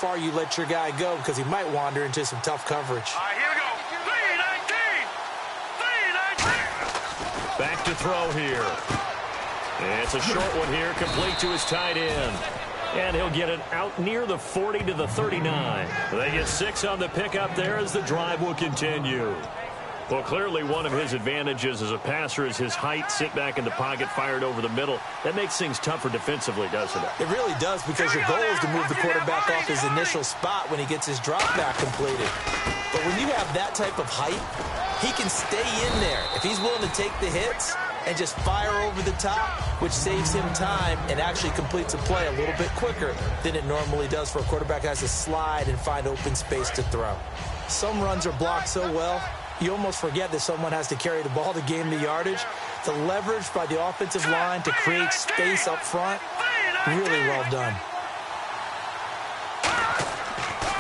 far you let your guy go because he might wander into some tough coverage. All right, here we go. 3-19. Back to throw here. It's a short one here, complete to his tight end. And he'll get it out near the 40 to the 39. They get 6 on the pickup there as the drive will continue. Well, clearly one of his advantages as a passer is his height. Sit back in the pocket, fired over the middle. That makes things tougher defensively, doesn't it? It really does, because your goal is to move the quarterback off his initial spot when he gets his drop back completed. But when you have that type of height, he can stay in there if he's willing to take the hits and just fire over the top, which saves him time and actually completes a play a little bit quicker than it normally does for a quarterback that has to slide and find open space to throw. Some runs are blocked so well, you almost forget that someone has to carry the ball to gain the yardage. The leverage by the offensive line to create space up front, really well done.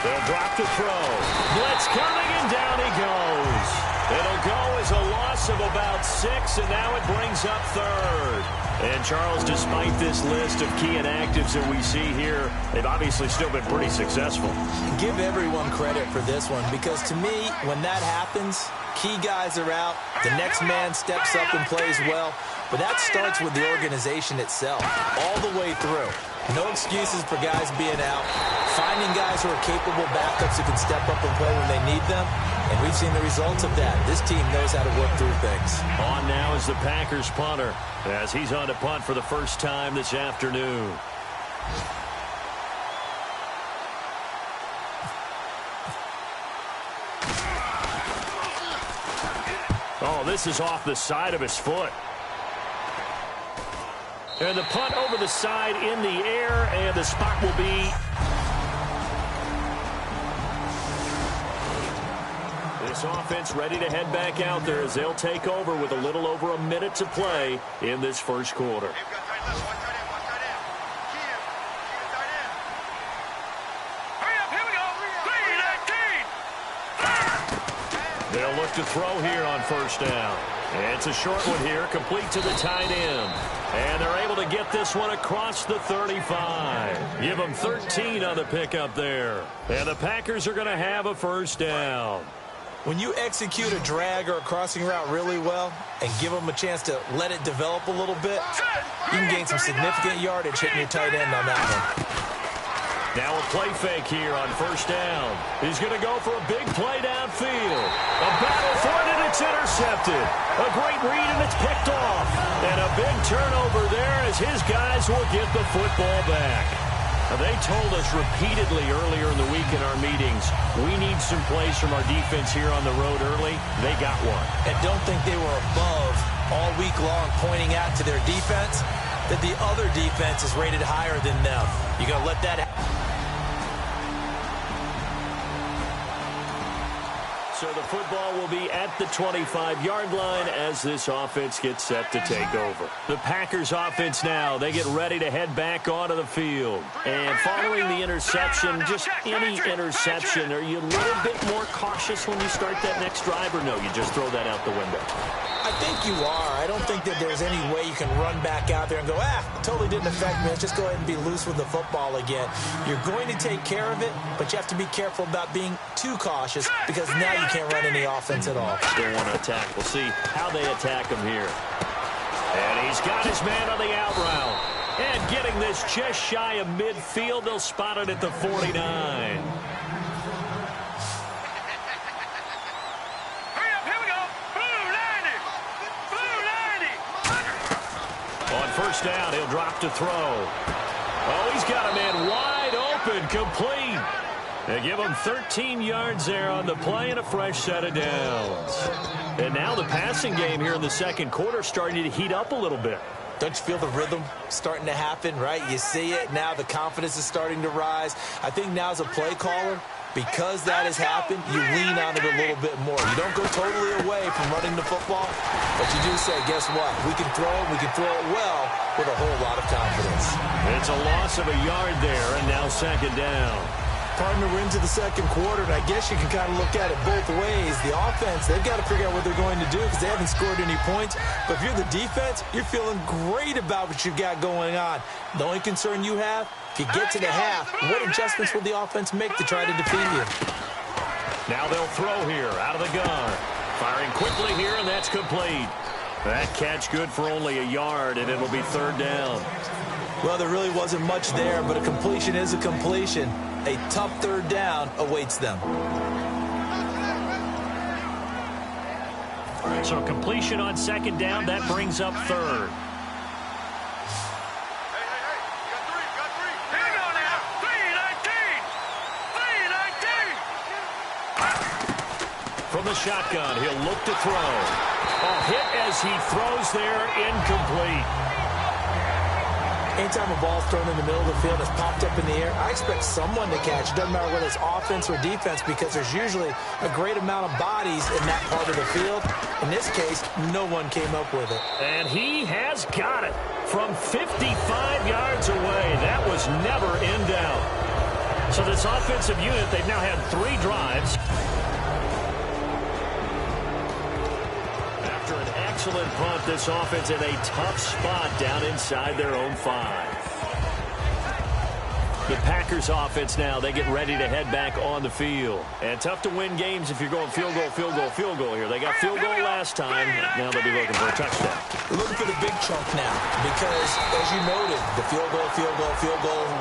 They'll drop to throw. Blitz coming, and down he goes. It'll go as a loss of about 6, and now it brings up third. And, Charles, despite this list of key inactives that we see here, they've obviously still been pretty successful. Give everyone credit for this one, because to me, when that happens, key guys are out, the next man steps up and plays well, but that starts with the organization itself, all the way through. No excuses for guys being out, finding guys who are capable backups who can step up and play when they need them, and we've seen the results of that. This team knows how to work through things. On now is the Packers punter, as he's on to punt for the first time this afternoon. Oh, this is off the side of his foot. And the punt over the side in the air, and the spot will be... This offense ready to head back out there as they'll take over with a little over a minute to play in this first quarter. They'll look to throw here on first down. It's a short one here, complete to the tight end. And they're able to get this one across the 35. Give them 13 on the pickup there. And the Packers are going to have a first down. When you execute a drag or a crossing route really well and give them a chance to let it develop a little bit, you can gain some significant yardage hitting your tight end on that one. Now a play fake here on first down. He's going to go for a big play downfield. A battle for it, and it's intercepted. A great read, and it's picked off. And a big turnover there as his guys will get the football back. Now, they told us repeatedly earlier in the week in our meetings, we need some plays from our defense here on the road early. They got one. And don't think they were above all week long pointing out to their defense that the other defense is rated higher than them. You're going to let that happen. So the football will be at the 25-yard line as this offense gets set to take over. The Packers offense now, they get ready to head back onto the field. And following the interception, just any interception, are you a little bit more cautious when you start that next drive, or no, you just throw that out the window? I think you are. I don't think that there's any way you can run back out there and go, it totally didn't affect me. Let's just go ahead and be loose with the football again. You're going to take care of it, but you have to be careful about being too cautious because now you can't run any offense at all. Still want to attack. We'll see how they attack him here. And he's got his man on the out route. And getting this just shy of midfield, they'll spot it at the 49. First down, he'll drop to throw. Oh, he's got a man wide open, complete. They give him 13 yards there on the play and a fresh set of downs. And now the passing game here in the second quarter starting to heat up a little bit. Don't you feel the rhythm starting to happen, right? You see it now, the confidence is starting to rise. I think now as a play caller, because that has happened, you lean on it a little bit more. You don't go totally away from running the football, but you do say, guess what? We can throw it well with a whole lot of confidence. It's a loss of a yard there, and now second down. Partner, we're into the second quarter, and I guess you can kind of look at it both ways. The offense, they've got to figure out what they're going to do because they haven't scored any points. But if you're the defense, you're feeling great about what you've got going on. The only concern you have, if you get to the half, what adjustments will the offense make to try to defeat you? Now they'll throw here out of the gun. Firing quickly here, and that's complete. That catch good for only a yard, and it'll be third down. Well, there really wasn't much there, but a completion is a completion. A tough third down awaits them. So completion on second down, that brings up third. From the shotgun, he'll look to throw. A hit as he throws there, incomplete. Anytime a ball's thrown in the middle of the field, it's popped up in the air, I expect someone to catch. It doesn't matter whether it's offense or defense because there's usually a great amount of bodies in that part of the field. In this case, no one came up with it. And he has got it from 55 yards away. That was never in doubt. So this offensive unit, they've now had 3 drives. After an excellent punt, this offense in a tough spot down inside their own 5. The Packers offense now, they get ready to head back on the field. And tough to win games if you're going field goal, field goal, field goal here. They got field goal last time. Now they'll be looking for a touchdown. We're looking for the big chunk now because, as you noted, the field goal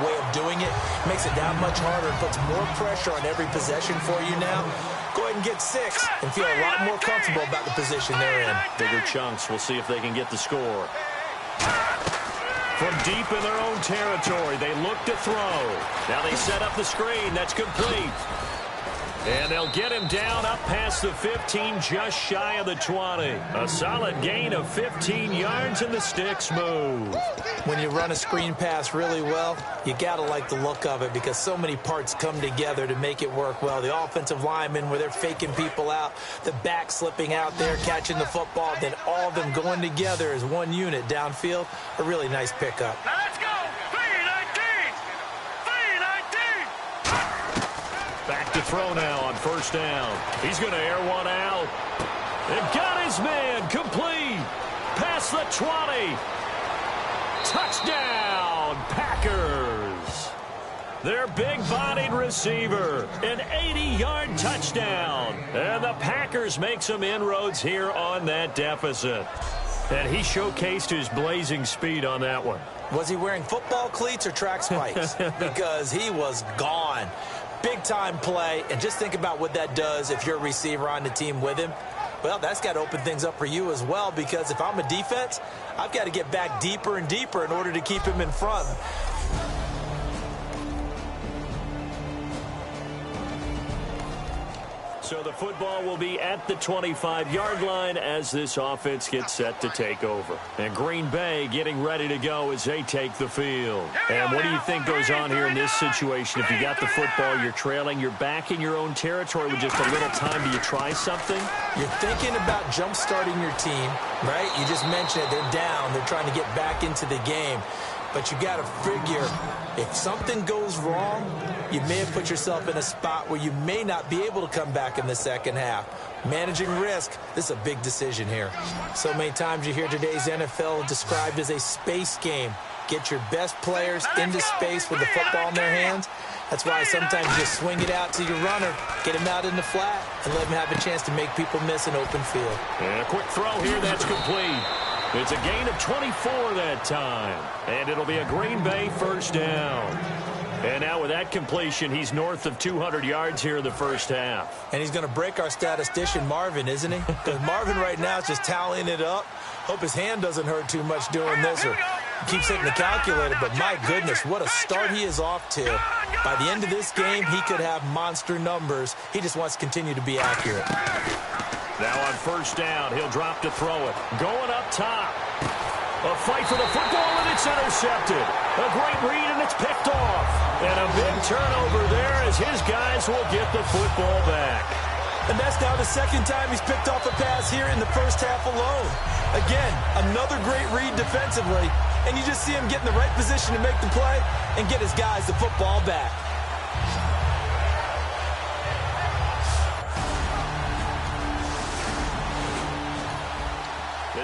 way of doing it makes it that much harder and puts more pressure on every possession for you now. Go ahead and get 6 and feel a lot more comfortable about the position they're in. Bigger chunks. We'll see if they can get the score. From deep in their own territory, they look to throw. Now they set up the screen. That's complete. And they'll get him down up past the 15, just shy of the 20. A solid gain of 15 yards, and the sticks move. When you run a screen pass really well, you got to like the look of it because so many parts come together to make it work well. The offensive linemen, where they're faking people out, the back slipping out there, catching the football, then all of them going together as one unit downfield. A really nice pickup. Let's go! Back to throw now on first down. He's going to air one out. They've got his man complete. Past the 20. Touchdown, Packers. Their big-bodied receiver, an 80-yard touchdown. And the Packers make some inroads here on that deficit. And he showcased his blazing speed on that one. Was he wearing football cleats or track spikes? Because he was gone. Big-time play, and just think about what that does if you're a receiver on the team with him. Well, that's got to open things up for you as well, because if I'm a defense, I've got to get back deeper and deeper in order to keep him in front. So the football will be at the 25-yard line as this offense gets set to take over. And Green Bay getting ready to go as they take the field. And what do you think goes on here in this situation? If you got the football, you're trailing, you're back in your own territory with just a little time. Do you try something? You're thinking about jump-starting your team, right? You just mentioned it. They're down. They're trying to get back into the game. But you got to figure, if something goes wrong, you may have put yourself in a spot where you may not be able to come back in the second half. Managing risk, this is a big decision here. So many times you hear today's NFL described as a space game. Get your best players into space with the football in their hands. That's why sometimes you just swing it out to your runner, get him out in the flat, and let him have a chance to make people miss an open field. And a quick throw here, that's complete. It's a gain of 24 that time. And it'll be a Green Bay first down. And now with that completion, he's north of 200 yards here in the first half. And he's going to break our statistician, Marvin, isn't he? Because Marvin right now is just tallying it up. Hope his hand doesn't hurt too much doing this or keeps hitting the calculator. But my goodness, what a start he is off to. By the end of this game, he could have monster numbers. He just wants to continue to be accurate. Now on first down, he'll drop to throw it. Going up top. A fight for the football, and it's intercepted. A great read, and it's picked off. And a big turnover there as his guys will get the football back. And that's now the second time he's picked off a pass here in the first half alone. Again, another great read defensively. And you just see him get in the right position to make the play and get his guys the football back.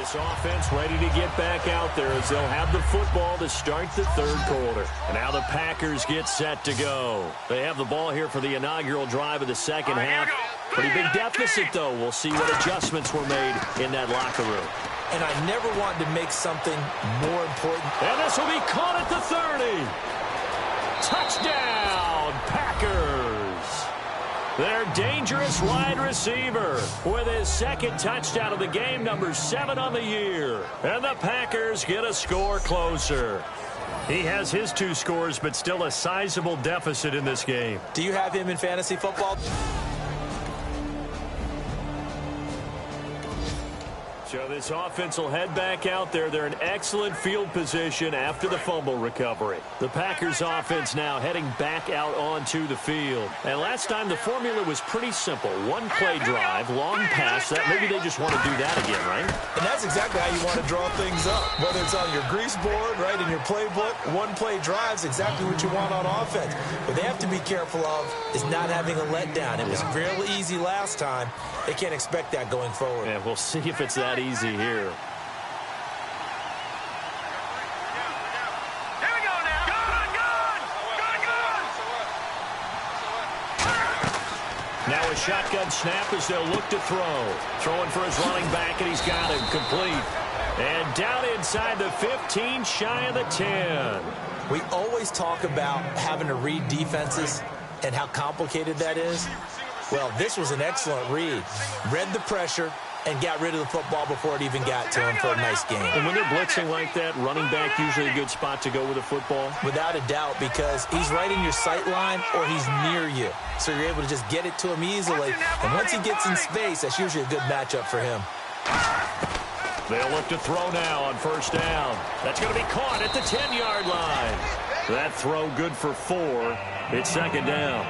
This offense ready to get back out there as they'll have the football to start the third quarter. And now the Packers get set to go. They have the ball here for the inaugural drive of the second half. Pretty big deficit, though. We'll see what adjustments were made in that locker room. And I never wanted to make something more important. And this will be caught at the 30. Touchdown, Packers. Their dangerous wide receiver with his second touchdown of the game, number 7 on the year. And the Packers get a score closer. He has his 2 scores, but still a sizable deficit in this game. Do you have him in fantasy football? So this offense will head back out there. They're in excellent field position after the fumble recovery. The Packers offense now heading back out onto the field. And last time the formula was pretty simple. One play drive, long pass. That maybe they just want to do that again, right? And that's exactly how you want to draw things up. Whether it's on your grease board, right, in your playbook, one play drive is exactly what you want on offense. What they have to be careful of is not having a letdown. It was fairly easy last time. They can't expect that going forward. And we'll see if it's that easy here. Here we go now. Good. Now a shotgun snap as they'll look to throw. Throwing for his running back, and he's got him complete. And down inside the 15, shy of the 10. We always talk about having to read defenses and how complicated that is. Well, this was an excellent read. Read the pressure and got rid of the football before it even got to him for a nice game. And when they're blitzing like that, running back usually a good spot to go with the football? Without a doubt, because he's right in your sight line or he's near you. So you're able to just get it to him easily. And once he gets in space, that's usually a good matchup for him. They'll look to throw now on first down. That's going to be caught at the 10-yard line. That throw good for 4. It's second down.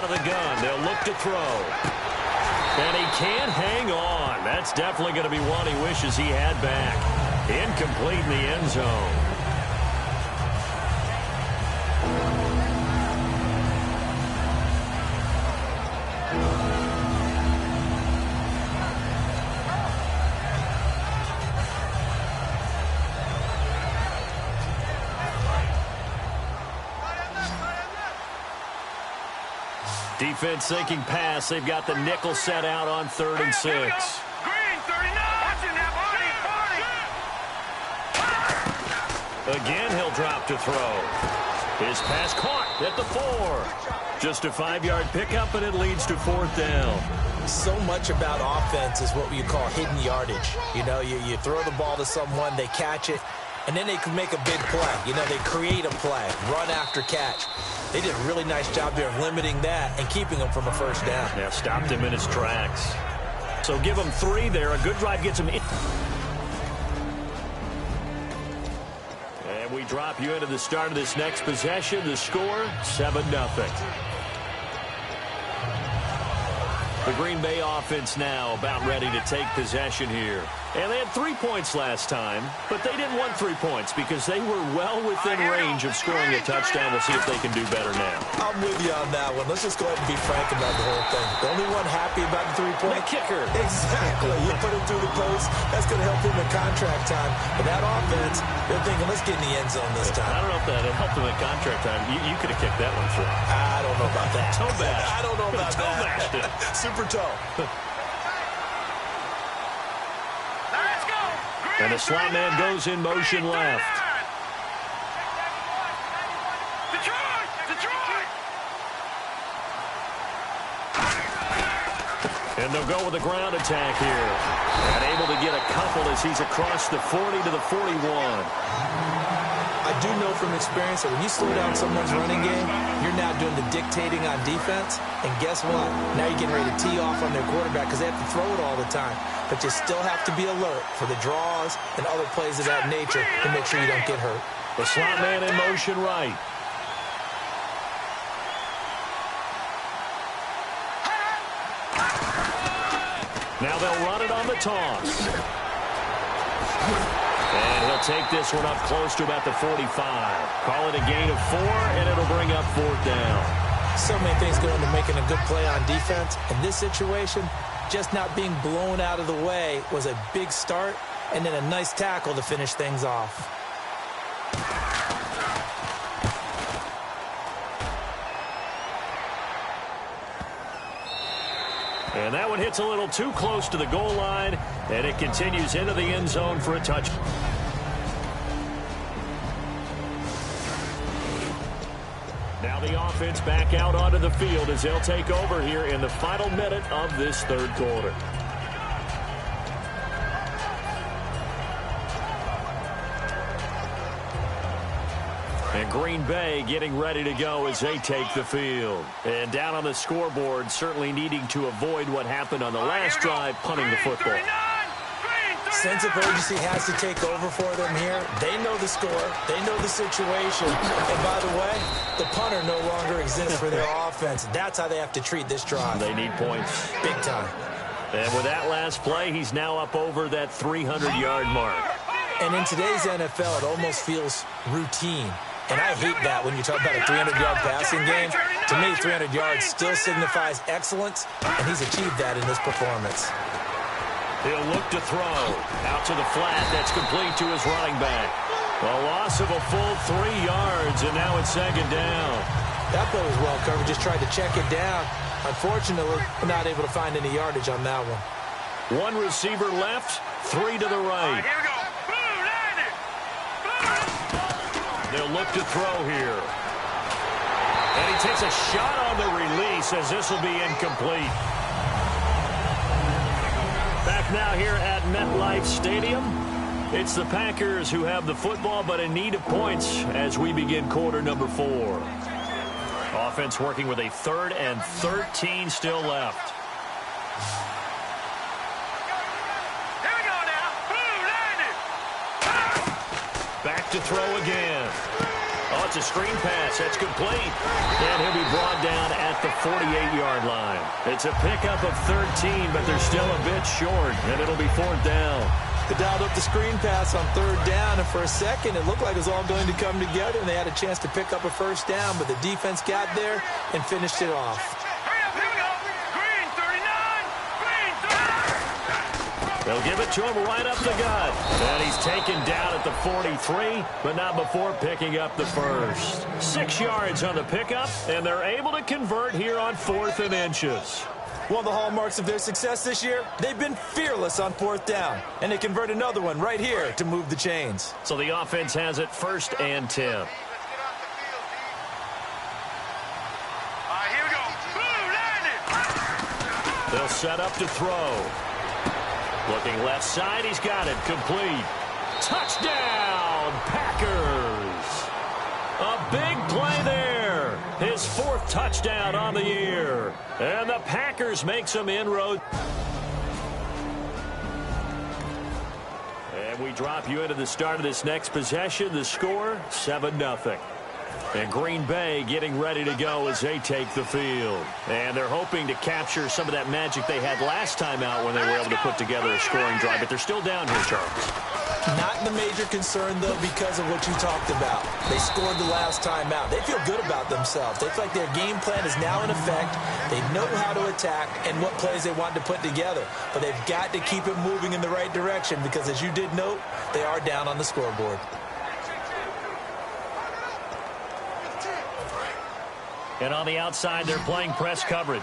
The gun. They'll look to throw. And he can't hang on. That's definitely going to be one he wishes he had back. Incomplete in the end zone. Defense thinking pass. They've got the nickel set out on 3rd and 6. Green, 39. Watching that body. Again, he'll drop to throw. His pass caught at the 4. Just a 5-yard pickup, and it leads to 4th down. So much about offense is what you call hidden yardage. You know, you throw the ball to someone, they catch it, and then they can make a big play. You know, they create a play, run after catch. They did a really nice job there of limiting that and keeping him from a first down. Yeah, stopped him in his tracks. So give him 3 there. A good drive gets him in. And we drop you into the start of this next possession. The score, 7-0. The Green Bay offense now about ready to take possession here. And they had 3 points last time, but they didn't want 3 points because they were well within range of scoring a touchdown. We'll see if they can do better now. I'm with you on that one. Let's just go ahead and be frank about the whole thing. The only one happy about the 3-point? The kicker. Exactly. You put him through the post. That's going to help him in contract time. But that offense, they're thinking, let's get in the end zone this time. I don't know if that helped him in contract time. You could have kicked that one through. I don't know about that. Toe bash. I don't know about toe that. Bashed it. Super toe. And the slot man goes in motion left. Detroit! And they'll go with a ground attack here. And able to get a couple as he's across the 40 to the 41. I do know from experience that when you slow down someone's running game, you're now doing the dictating on defense. And guess what? Now you're getting ready to tee off on their quarterback because they have to throw it all the time. But you still have to be alert for the draws and other plays of that nature to make sure you don't get hurt. The slot man in motion right. Now they'll run it on the toss. And he'll take this one up close to about the 45. Call it a gain of 4, and it'll bring up 4th down. So many things go into making a good play on defense. In this situation, just not being blown out of the way was a big start, and then a nice tackle to finish things off. And that one hits a little too close to the goal line, and it continues into the end zone for a touch. Now the offense back out onto the field as they'll take over here in the final minute of this third quarter. And Green Bay getting ready to go as they take the field. And down on the scoreboard, certainly needing to avoid what happened on the last drive, punting the football. Sense of urgency has to take over for them here. They know the score. They know the situation. And by the way, the punter no longer exists for their offense. That's how they have to treat this drive. They need points. Big time. And with that last play, he's now up over that 300-yard mark. And in today's NFL, it almost feels routine. And I hate that when you talk about a 300-yard passing game. To me, 300 yards still signifies excellence, and he's achieved that in this performance. He'll look to throw. Out to the flat. That's complete to his running back. A loss of a full 3 yards, and now it's second down. That play was well covered. Just tried to check it down. Unfortunately, we're not able to find any yardage on that one. One receiver left, 3 to the right. Here we go. Blue, land it. They'll look to throw here. And he takes a shot on the release as this will be incomplete. Back now here at MetLife Stadium. It's the Packers who have the football, but in need of points as we begin quarter number 4. Offense working with a 3rd and 13 still left. Here we go now. Blue, land it. Back to throw again. Oh, it's a screen pass. That's complete. And he'll be brought down at the 48-yard line. It's a pickup of 13, but they're still a bit short, and it'll be 4th down. They dialed up the screen pass on 3rd down, and for a second, it looked like it was all going to come together, and they had a chance to pick up a 1st down, but the defense got there and finished it off. Hurry up, here we go. Green, 39. Green, 39. They'll give it to him right up the gut. And he's taken down at the 43, but not before picking up the first. 6 yards on the pickup, and they're able to convert here on 4th and inches. One of the hallmarks of their success this year, they've been fearless on 4th down, and they convert another one right here to move the chains. So the offense has it 1st and 10. All right, here we go. Blue, land it. They'll set up to throw. Looking left side, he's got it. Complete. Touchdown, Packers. A big play there. His 4th touchdown on the year. And the Packers make some inroads. And we drop you into the start of this next possession. The score, 7-0. And Green Bay getting ready to go as they take the field. And they're hoping to capture some of that magic they had last time out when they were able to put together a scoring drive. But they're still down here, Charles. Not the major concern, though, because of what you talked about. They scored the last time out. They feel good about themselves. They feel like their game plan is now in effect. They know how to attack and what plays they want to put together. But they've got to keep it moving in the right direction because, as you did note, they are down on the scoreboard. And on the outside, they're playing press coverage.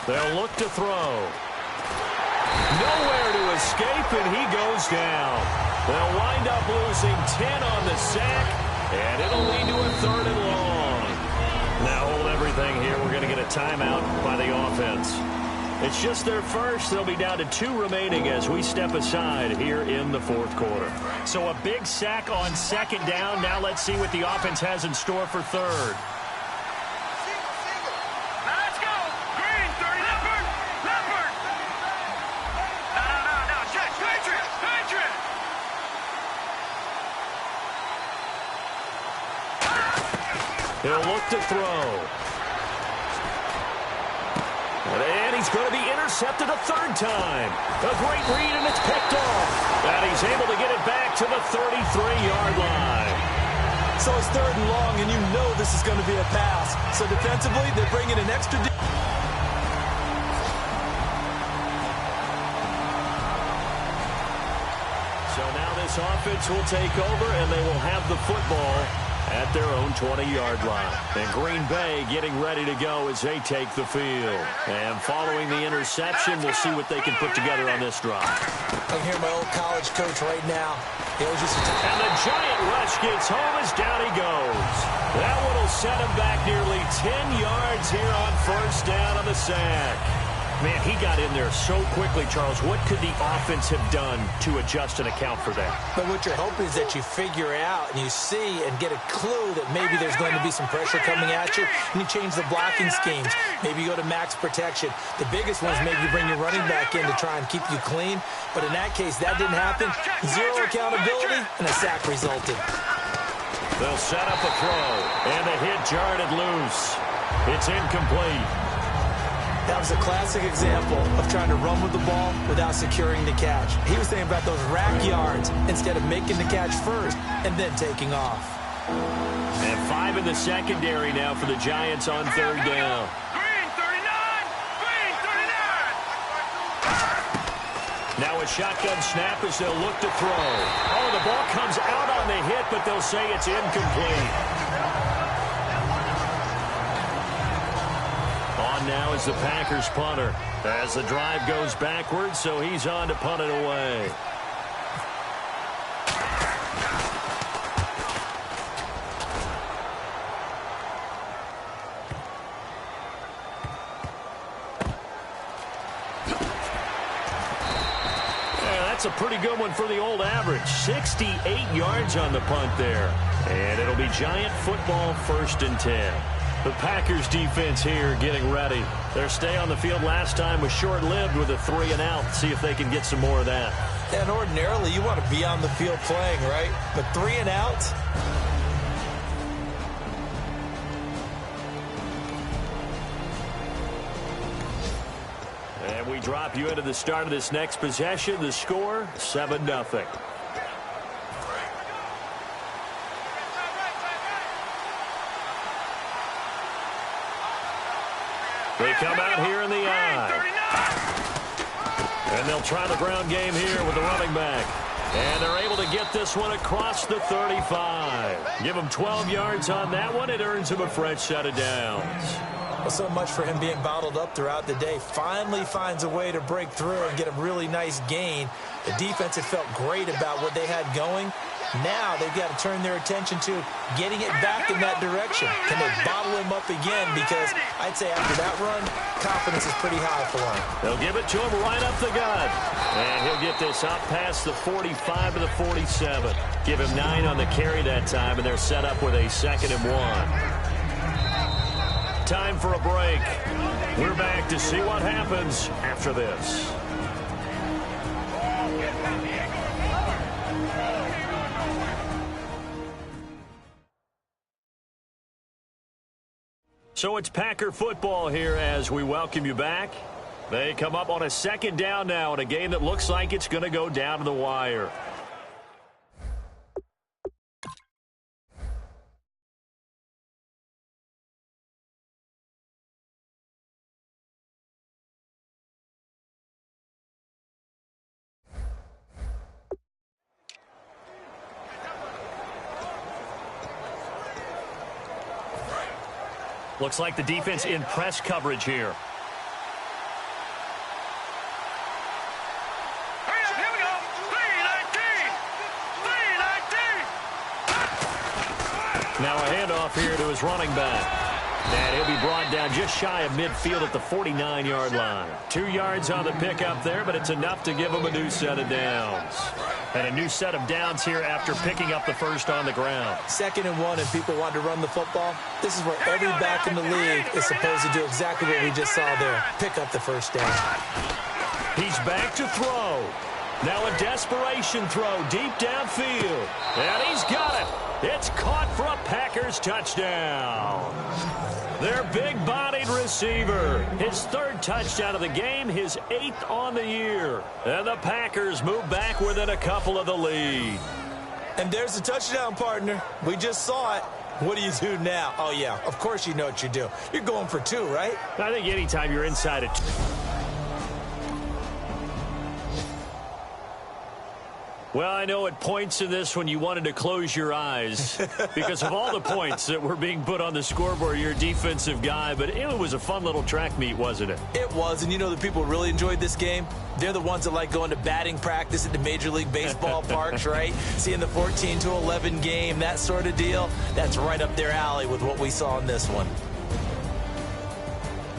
They'll look to throw. Nowhere to escape, and he goes down. They'll wind up losing 10 on the sack, and it'll lead to a 3rd and long. Now hold everything here. We're going to get a timeout by the offense. It's just their first. They'll be down to 2 remaining as we step aside here in the 4th quarter. So a big sack on 2nd down. Now let's see what the offense has in store for 3rd. He'll look to throw. And he's going to be intercepted a third time. A great read, and it's picked off. And he's able to get it back to the 33-yard line. So it's 3rd and long, and you know this is going to be a pass. So defensively, they're bringing an extra... So now this offense will take over, and they will have the football at their own 20-yard line. And Green Bay getting ready to go as they take the field. And following the interception, we'll see what they can put together on this drive. I can hear my old college coach right now. And the giant rush gets home as down he goes. That one will set him back nearly 10 yards here on first down on the sack. Man, he got in there so quickly, Charles. What could the offense have done to adjust and account for that? But what you're hoping is that you figure out and you see and get a clue that maybe there's going to be some pressure coming at you, and you change the blocking schemes. Maybe you go to max protection. The biggest one is maybe you bring your running back in to try and keep you clean. But in that case, that didn't happen. 0 accountability, and a sack resulted. They'll set up a throw, and the hit jarred it loose. It's incomplete. That was a classic example of trying to run with the ball without securing the catch. He was thinking about those rack yards instead of making the catch first and then taking off. And 5 in the secondary now for the Giants on 3rd down. Green 39! Green 39! Now a shotgun snap as they'll look to throw. Oh, the ball comes out on the hit, but they'll say it's incomplete. Now is the Packers punter as the drive goes backwards, so he's on to punt it away. Yeah, that's a pretty good one for the old average. 68 yards on the punt there. And it'll be Giant football 1st and 10. The Packers defense here getting ready. Their stay on the field last time was short-lived with a 3-and-out. See if they can get some more of that. And ordinarily, you want to be on the field playing, right? But 3-and-out? And we drop you into the start of this next possession. The score, 7-0. They come out here in the eye. And they'll try the ground game here with the running back. And they're able to get this one across the 35. Give him 12 yards on that one. It earns him a fresh set of downs. Well, so much for him being bottled up throughout the day. Finally finds a way to break through and get a really nice gain. The defense had felt great about what they had going. Now they've got to turn their attention to getting it back in that direction. Can they bottle him up again? Because I'd say after that run, confidence is pretty high for him. They'll give it to him right up the gut. And he'll get this up past the 45 to the 47. Give him 9 on the carry that time, and they're set up with a 2nd and 1. Time for a break. We're back to see what happens after this. So it's Packer football here as we welcome you back. They come up on a 2nd down now in a game that looks like it's going to go down to the wire. Looks like the defense in press coverage here. Here we go. 3-19. Now a handoff here to his running back. And he'll be brought down just shy of midfield at the 49-yard line. 2 yards on the pickup there, but it's enough to give him a new set of downs. And a new set of downs here after picking up the first on the ground. 2nd and 1, and people want to run the football. This is where every back in the league is supposed to do exactly what we just saw there. Pick up the first down. He's back to throw. Now a desperation throw deep downfield. And he's got it. It's caught for a Packers touchdown. Their big-bodied receiver. His third touchdown of the game, his 8th on the year. And the Packers move back within a couple of the lead. And there's the touchdown, partner. We just saw it. What do you do now? Oh, yeah, of course you know what you do. You're going for 2, right? I think anytime you're inside it. Well, I know at points in this when you wanted to close your eyes because of all the points that were being put on the scoreboard. You're a defensive guy, but it was a fun little track meet, wasn't it? It was, and you know the people who really enjoyed this game? They're the ones that like going to batting practice at the Major League Baseball parks, right? Seeing the 14-11 game, that sort of deal. That's right up their alley with what we saw in this one.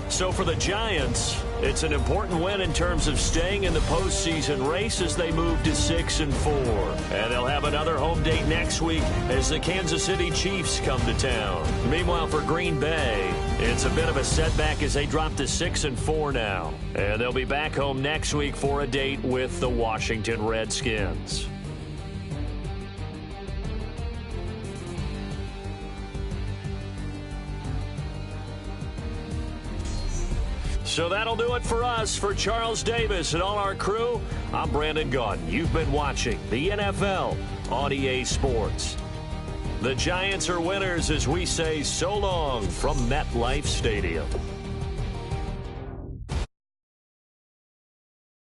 So for the Giants, it's an important win in terms of staying in the postseason race as they move to 6-4. And they'll have another home date next week as the Kansas City Chiefs come to town. Meanwhile, for Green Bay, it's a bit of a setback as they drop to 6-4 now. And they'll be back home next week for a date with the Washington Redskins. So that'll do it for us. For Charles Davis and all our crew, I'm Brandon Gaudin. You've been watching the NFL on EA Sports. The Giants are winners as we say so long from MetLife Stadium.